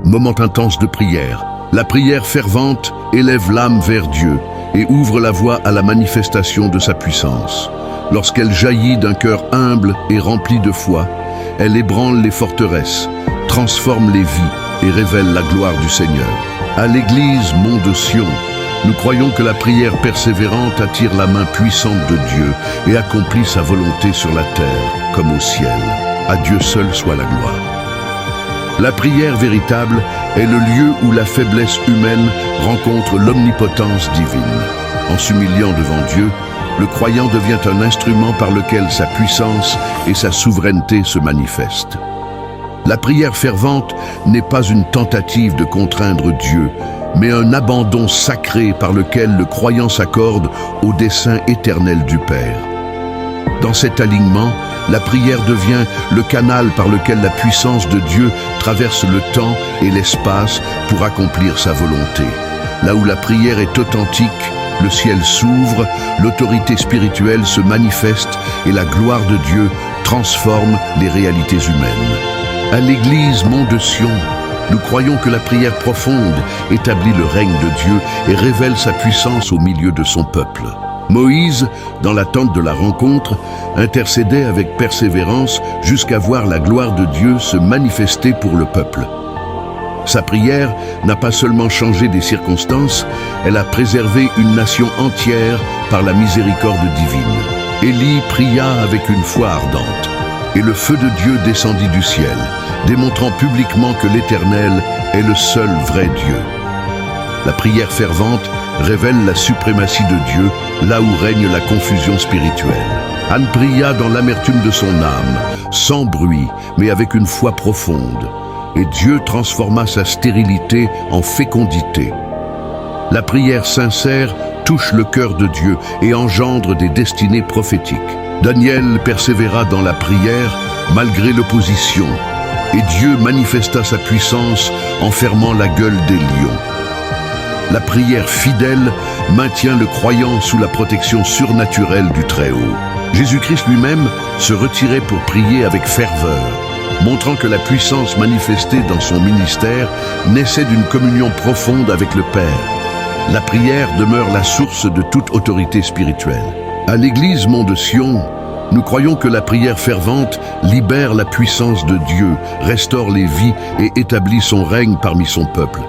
moment intense de prière. La prière fervente élève l'âme vers Dieu et ouvre la voie à la manifestation de sa puissance. Lorsqu'elle jaillit d'un cœur humble et rempli de foi, elle ébranle les forteresses, transforme les vies et révèle la gloire du Seigneur. À l'église Mont de Sion, nous croyons que la prière persévérante attire la main puissante de Dieu et accomplit sa volonté sur la terre comme au ciel. À Dieu seul soit la gloire. La prière véritable est le lieu où la faiblesse humaine rencontre l'omnipotence divine. En s'humiliant devant Dieu, le croyant devient un instrument par lequel sa puissance et sa souveraineté se manifestent. La prière fervente n'est pas une tentative de contraindre Dieu, mais un abandon sacré par lequel le croyant s'accorde au dessein éternel du Père. Dans cet alignement, la prière devient le canal par lequel la puissance de Dieu traverse le temps et l'espace pour accomplir sa volonté. Là où la prière est authentique, le ciel s'ouvre, l'autorité spirituelle se manifeste et la gloire de Dieu transforme les réalités humaines. À l'église Mont de Sion, nous croyons que la prière profonde établit le règne de Dieu et révèle sa puissance au milieu de son peuple. Moïse, dans la tente de la rencontre, intercédait avec persévérance jusqu'à voir la gloire de Dieu se manifester pour le peuple. Sa prière n'a pas seulement changé des circonstances, elle a préservé une nation entière par la miséricorde divine. Élie pria avec une foi ardente, et le feu de Dieu descendit du ciel, démontrant publiquement que l'Éternel est le seul vrai Dieu. La prière fervente révèle la suprématie de Dieu là où règne la confusion spirituelle. Anne pria dans l'amertume de son âme, sans bruit, mais avec une foi profonde. Et Dieu transforma sa stérilité en fécondité. La prière sincère touche le cœur de Dieu et engendre des destinées prophétiques. Daniel persévéra dans la prière malgré l'opposition, et Dieu manifesta sa puissance en fermant la gueule des lions. La prière fidèle maintient le croyant sous la protection surnaturelle du Très-Haut. Jésus-Christ lui-même se retirait pour prier avec ferveur, montrant que la puissance manifestée dans son ministère naissait d'une communion profonde avec le Père. La prière demeure la source de toute autorité spirituelle. À l'église Mont de Sion, nous croyons que la prière fervente libère la puissance de Dieu, restaure les vies et établit son règne parmi son peuple.